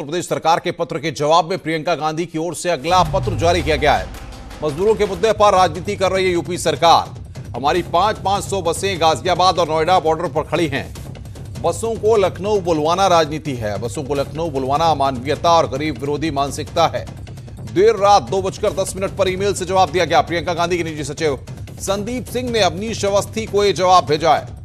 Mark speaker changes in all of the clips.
Speaker 1: उत्तर प्रदेश सरकार के पत्र के जवाब में प्रियंका गांधी की ओर से अगला पत्र जारी किया गया है। मजदूरों के मुद्दे पर राजनीति कर रही है यूपी सरकार। हमारी 500 बसें गाजियाबाद और नोएडा बॉर्डर पर खड़ी हैं। बसों को लखनऊ बुलवाना राजनीति है। बसों को लखनऊ बुलवाना अमानवीयता और गरीब विरोधी मानसिकता है। देर रात 2:10 पर ईमेल से जवाब दिया गया। प्रियंका गांधी के निजी सचिव संदीप सिंह ने अवनीश अवस्थी को यह जवाब भेजा है।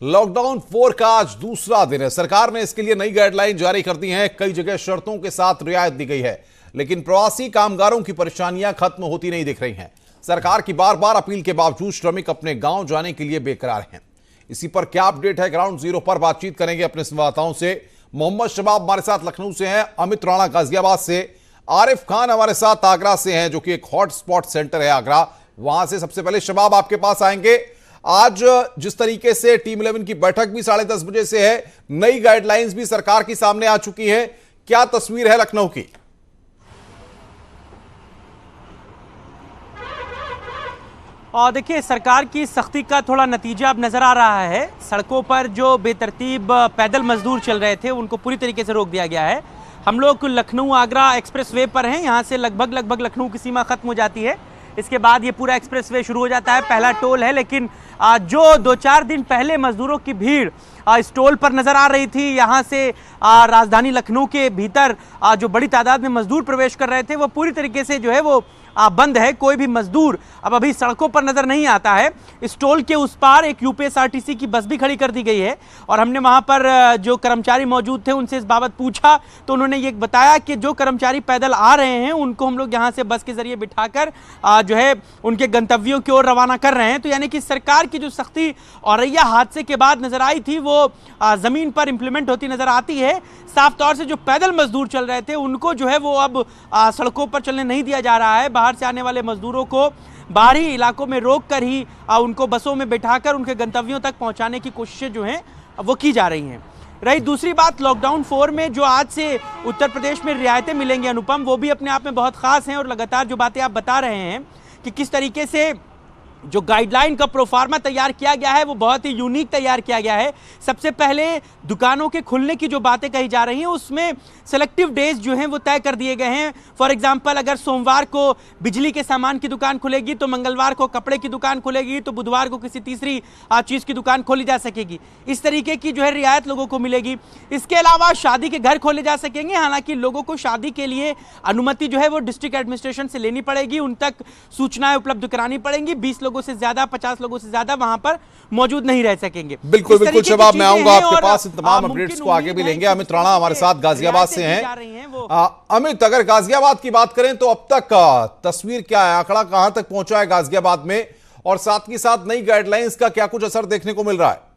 Speaker 1: लॉकडाउन 4 का आज दूसरा दिन है। सरकार ने इसके लिए नई गाइडलाइन जारी कर दी है। कई जगह शर्तों के साथ रियायत दी गई है, लेकिन प्रवासी कामगारों की परेशानियां खत्म होती नहीं दिख रही हैं। सरकार की बार बार अपील के बावजूद श्रमिक अपने गांव जाने के लिए बेकरार हैं। इसी पर क्या अपडेट है, ग्राउंड जीरो पर बातचीत करेंगे अपने संवाददाताओं से। मोहम्मद शबाब हमारे साथ लखनऊ से हैं, अमित राणा गाजियाबाद से, आरिफ खान हमारे साथ आगरा से हैं, जो कि एक हॉट स्पॉट सेंटर है आगरा। वहां से सबसे पहले शबाब आपके पास आएंगे। आज जिस तरीके से टीम 11 की बैठक भी 10:30 बजे से है, नई गाइडलाइंस भी सरकार की सामने आ चुकी है, क्या तस्वीर है लखनऊ की?
Speaker 2: और देखिए, सरकार की सख्ती का थोड़ा नतीजा अब नजर आ रहा है। सड़कों पर जो बेतरतीब पैदल मजदूर चल रहे थे उनको पूरी तरीके से रोक दिया गया है। हम लोग लखनऊ आगरा एक्सप्रेस वे पर हैं। यहाँ से लगभग लखनऊ की सीमा खत्म हो जाती है। इसके बाद ये पूरा एक्सप्रेस वे शुरू हो जाता है। पहला टोल है, लेकिन जो 2-4 दिन पहले मजदूरों की भीड़ इस टोल पर नजर आ रही थी, यहाँ से राजधानी लखनऊ के भीतर जो बड़ी तादाद में मजदूर प्रवेश कर रहे थे, वो पूरी तरीके से जो है वो बंद है। कोई भी मजदूर अब अभी सड़कों पर नजर नहीं आता है। इस टोल के उस पार एक यूपीएसआरटीसी की बस भी खड़ी कर दी गई है और हमने वहां पर जो कर्मचारी मौजूद थे उनसे इस बाबत पूछा तो उन्होंने ये बताया कि जो कर्मचारी पैदल आ रहे हैं उनको हम लोग यहां से बस के जरिए बिठाकर जो है उनके गंतव्यों की ओर रवाना कर रहे हैं। तो यानी कि सरकार की जो सख्ती औरैया हादसे के बाद नजर आई थी वो जमीन पर इंप्लीमेंट होती नजर आती है। साफ तौर से जो पैदल मजदूर चल रहे थे उनको जो है वो अब सड़कों पर चलने नहीं दिया जा रहा है। बाहर से आने वाले मजदूरों को बाहरी इलाकों में रोक कर ही उनको बसों में बिठाकर उनके गंतव्यों तक पहुंचाने की कोशिशें जो हैं वो की जा रही हैं। रही दूसरी बात, लॉकडाउन 4 में जो आज से उत्तर प्रदेश में रियायतें मिलेंगी अनुपम, वो भी अपने आप में बहुत खास हैं। और लगातार जो बातें आप बता रहे हैं कि किस तरीके से जो गाइडलाइन का प्रोफार्मा तैयार किया गया है वो बहुत ही यूनिक तैयार किया गया है। सबसे पहले दुकानों के खुलने की जो बातें कही जा रही हैं उसमें सेलेक्टिव डेज जो हैं वो तय कर दिए गए हैं। फॉर एग्जांपल, अगर सोमवार को बिजली के सामान की दुकान खुलेगी तो मंगलवार को कपड़े की दुकान खुलेगी, तो बुधवार को किसी तीसरी चीज़ की दुकान खोली जा सकेगी। इस तरीके की जो है रियायत लोगों को मिलेगी। इसके अलावा शादी के घर खोले जा सकेंगे। हालांकि लोगों को शादी के लिए अनुमति जो है वो डिस्ट्रिक्ट एडमिनिस्ट्रेशन से लेनी पड़ेगी, उन तक सूचनाएं उपलब्ध करानी पड़ेंगी। 20 लोगों से ज्यादा, 50 लोगों से ज्यादा वहां पर मौजूद नहीं रह सकेंगे।
Speaker 1: बिल्कुल बिल्कुल शबाब, मैं आऊंगा आपके पास, इन तमाम अपडेट्स को आगे भी लेंगे। अमित राणा हमारे साथ गाजियाबाद से हैं। अमित, अगर गाजियाबाद की बात करें तो अब तक तस्वीर क्या है, आंकड़ा कहां तक पहुंचा है गाजियाबाद में, और साथ ही साथ नई गाइडलाइंस का क्या कुछ असर देखने को मिल रहा है?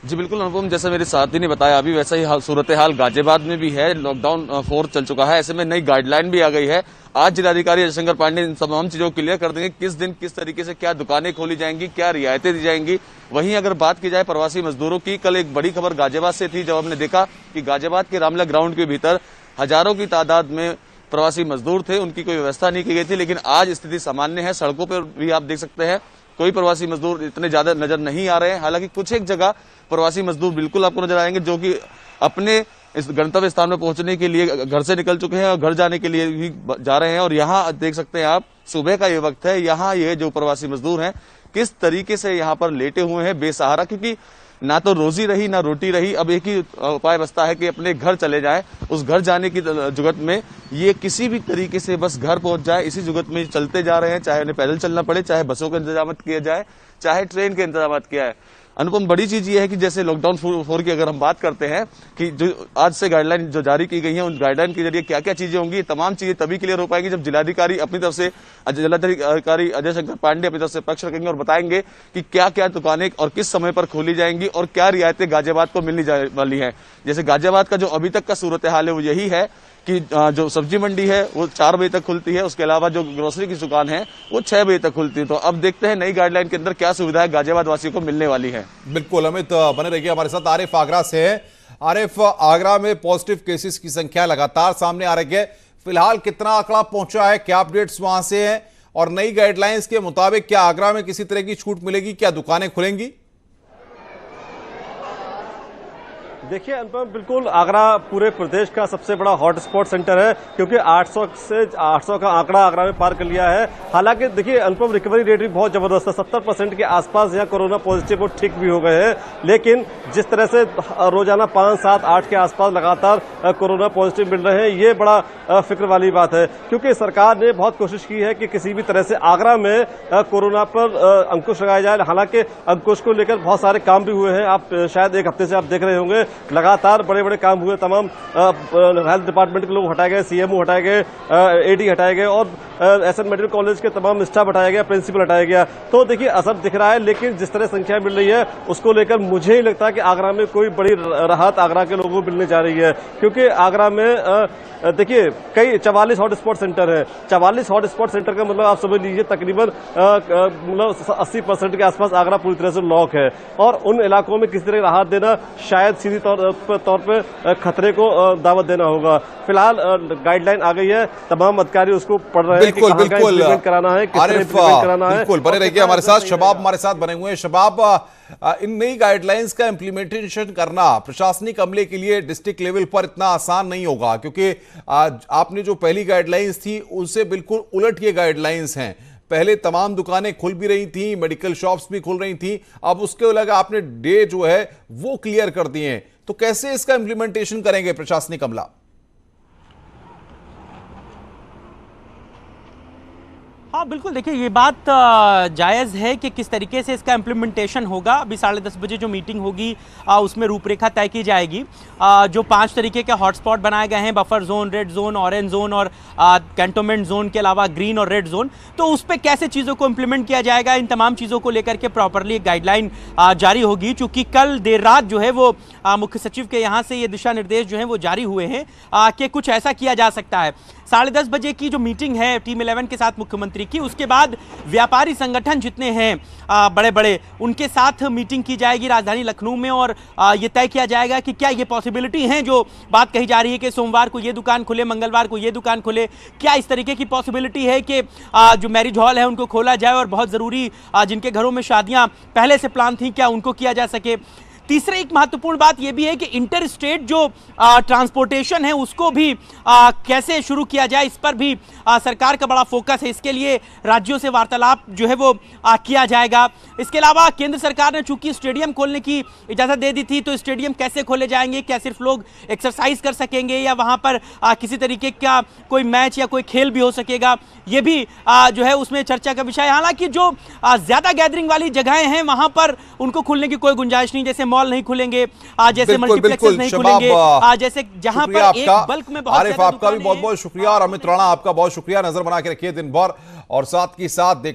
Speaker 3: जी बिल्कुल अनुपम, जैसा मेरे साथी ने बताया अभी वैसा ही सूरत हाल गाजियाबाद में भी है। लॉकडाउन 4 चल चुका है, ऐसे में नई गाइडलाइन भी आ गई है। आज जिलाधिकारी अजय शंकर पांडे इन तमाम चीजों को क्लियर कर देंगे, किस दिन किस तरीके से क्या दुकानें खोली जाएंगी, क्या रियायतें दी जाएंगी। वहीं अगर बात की जाए प्रवासी मजदूरों की, कल एक बड़ी खबर गाजियाबाद से थी जब हमने देखा कि गाजियाबाद के रामला ग्राउंड के भीतर हजारों की तादाद में प्रवासी मजदूर थे, उनकी कोई व्यवस्था नहीं की गई थी। लेकिन आज स्थिति सामान्य है। सड़कों पर भी आप देख सकते हैं कोई प्रवासी मजदूर इतने ज्यादा नजर नहीं आ रहे हैं। हालांकि कुछ एक जगह प्रवासी मजदूर बिल्कुल आपको नजर आएंगे जो कि अपने इस गंतव्य स्थान में पहुंचने के लिए घर से निकल चुके हैं और घर जाने के लिए भी जा रहे हैं। और यहाँ देख सकते हैं आप, सुबह का ये वक्त है। यहाँ ये जो प्रवासी मजदूर हैं किस तरीके से यहाँ पर लेटे हुए हैं बेसहारा, क्योंकि ना तो रोजी रही ना रोटी रही। अब एक ही उपाय बचता है कि अपने घर चले जाएं। उस घर जाने की जुगत में ये किसी भी तरीके से बस घर पहुंच जाए, इसी जुगत में चलते जा रहे हैं। चाहे उन्हें पैदल चलना पड़े, चाहे बसों का इंतजाम किया जाए, चाहे ट्रेन के इंतजाम किया है। अनुपम, बड़ी चीज ये है कि जैसे लॉकडाउन 4 की अगर हम बात करते हैं कि जो आज से गाइडलाइन जो जारी की गई है, उन गाइडलाइन के जरिए क्या क्या चीजें होंगी, तमाम चीजें तभी क्लियर हो पाएगी जब जिलाधिकारी अपनी तरफ से, जिलाधिकारी अजय शंकर पांडे अपनी तरफ से पक्ष रखेंगे और बताएंगे कि क्या क्या दुकानें और किस समय पर खोली जाएंगी और क्या रियायतें गाजियाबाद को मिलने जाने वाली है। जैसे गाजियाबाद का जो अभी तक का सूरत हाल है वो यही है कि जो सब्जी मंडी है वो 4 बजे तक खुलती है, उसके अलावा जो ग्रोसरी की दुकान है वो 6 बजे तक खुलती है। तो अब देखते हैं नई गाइडलाइन के अंदर क्या सुविधाएं गाजियाबाद वासियों को मिलने वाली है।
Speaker 1: बिल्कुल अमित, बने रहिए हमारे साथ। आरिफ आगरा से है। आरिफ, आगरा में पॉजिटिव केसेस की संख्या लगातार सामने आ रही है, फिलहाल कितना आंकड़ा पहुंचा है, क्या अपडेट्स वहां से हैं और नई गाइडलाइंस के मुताबिक क्या आगरा में किसी तरह की छूट मिलेगी, क्या दुकानें खुलेंगी?
Speaker 4: देखिए अनुपम, बिल्कुल आगरा पूरे प्रदेश का सबसे बड़ा हॉटस्पॉट सेंटर है, क्योंकि 800 का आंकड़ा आगरा में पार कर लिया है। हालांकि देखिए अनुपम, रिकवरी रेट भी बहुत जबरदस्त है, 70% के आसपास यहाँ कोरोना पॉजिटिव और ठीक भी हो गए हैं। लेकिन जिस तरह से रोजाना 5, 7, 8 के आसपास लगातार कोरोना पॉजिटिव मिल रहे हैं, ये बड़ा फिक्र वाली बात है, क्योंकि सरकार ने बहुत कोशिश की है कि किसी भी तरह से आगरा में कोरोना पर अंकुश लगाया जाए। हालांकि अंकुश को लेकर बहुत सारे काम भी हुए हैं, आप शायद एक हफ्ते से आप देख रहे होंगे, लगातार बड़े बड़े काम हुए। तमाम हेल्थ डिपार्टमेंट के लोग हटाए गए, सीएमओ हटाए गए, एडी हटाए गए और एसएन मेडिकल कॉलेज के तमाम स्टाफ हटाया गया, प्रिंसिपल हटाया गया। तो देखिए असर दिख रहा है, लेकिन जिस तरह संख्या मिल रही है उसको लेकर मुझे नहीं लगता कि आगरा में कोई बड़ी राहत आगरा के लोगों को मिलने जा रही है, क्योंकि आगरा में देखिए कई 44 हॉटस्पॉट सेंटर है। 44 हॉटस्पॉट सेंटर का मतलब आप समझ लीजिए तकरीबन मतलब 80% के आसपास आगरा पूरी तरह से लॉक है, और उन इलाकों में किसी तरह राहत देना शायद सीधी तौर पे खतरे को दावत देना होगा। फिलहाल गाइडलाइन आ गई है, तमाम अधिकारी उसको पढ़ रहे हैं कि कहां कहां इंप्लीमेंट कराना है, किस तरह इंप्लीमेंट कराना है।
Speaker 1: बिल्कुल बने रहिए हमारे साथ, शबाब हमारे साथ बने हुए हैं। शबाब, इन नई गाइडलाइंस का इंप्लीमेंटेशन करना प्रशासनिक अमले के लिए डिस्ट्रिक्ट लेवल पर इतना आसान नहीं होगा, क्योंकि आपने जो पहली गाइडलाइंस थी उससे बिल्कुल उलट ये गाइडलाइंस हैं। पहले तमाम दुकानें खुल भी रही थी, मेडिकल शॉप्स भी खुल रही थी, अब उसके अलग आपने डे जो है वो क्लियर कर दिए हैं। तो कैसे इसका इंप्लीमेंटेशन करेंगे प्रशासनिक अमला?
Speaker 2: हाँ बिल्कुल, देखिए ये बात जायज़ है कि किस तरीके से इसका इम्प्लीमेंटेशन होगा। अभी 10:30 बजे जो मीटिंग होगी उसमें रूपरेखा तय की जाएगी। जो 5 तरीके के हॉटस्पॉट बनाए गए हैं, buffer zone, red zone, orange zone और कैंटोनमेंट जोन के अलावा ग्रीन और रेड जोन, तो उस पर कैसे चीज़ों को इम्प्लीमेंट किया जाएगा, इन तमाम चीज़ों को लेकर के प्रॉपरली एक गाइडलाइन जारी होगी। चूँकि कल देर रात जो है वो मुख्य सचिव के यहाँ से ये दिशा निर्देश जो हैं वो जारी हुए हैं कि कुछ ऐसा किया जा सकता है। 10:30 बजे की जो मीटिंग है टीम 11 के साथ मुख्यमंत्री की, उसके बाद व्यापारी संगठन जितने हैं बड़े बड़े, उनके साथ मीटिंग की जाएगी राजधानी लखनऊ में, और ये तय किया जाएगा कि क्या ये पॉसिबिलिटी है जो बात कही जा रही है कि सोमवार को ये दुकान खुले, मंगलवार को ये दुकान खुले, क्या इस तरीके की पॉसिबिलिटी है कि जो मैरिज हॉल है उनको खोला जाए और बहुत ज़रूरी जिनके घरों में शादियाँ पहले से प्लान थी क्या उनको किया जा सके। तीसरी एक महत्वपूर्ण बात यह भी है कि इंटर स्टेट जो ट्रांसपोर्टेशन है उसको भी कैसे शुरू किया जाए, इस पर भी सरकार का बड़ा फोकस है। इसके लिए राज्यों से वार्तालाप जो है वो किया जाएगा। इसके अलावा केंद्र सरकार ने चूंकि स्टेडियम खोलने की इजाज़त दे दी थी, तो स्टेडियम कैसे खोले जाएंगे, क्या सिर्फ लोग एक्सरसाइज कर सकेंगे या वहाँ पर किसी तरीके का कोई मैच या कोई खेल भी हो सकेगा, ये भी जो है उसमें चर्चा का विषय है। हालांकि जो ज़्यादा गैदरिंग वाली जगहें हैं वहाँ पर उनको खुलने की कोई गुंजाइश नहीं, जैसे मॉल नहीं खुलेंगे, जैसे मल्टीप्लेक्सेस नहीं खुलेंगे, जैसे जहां पर एक बल्क में बहुत
Speaker 1: आरिफ, आपका भी बहुत बहुत शुक्रिया और अमित राणा आपका बहुत शुक्रिया। नजर बना के रखिए दिन भर और साथ ही साथ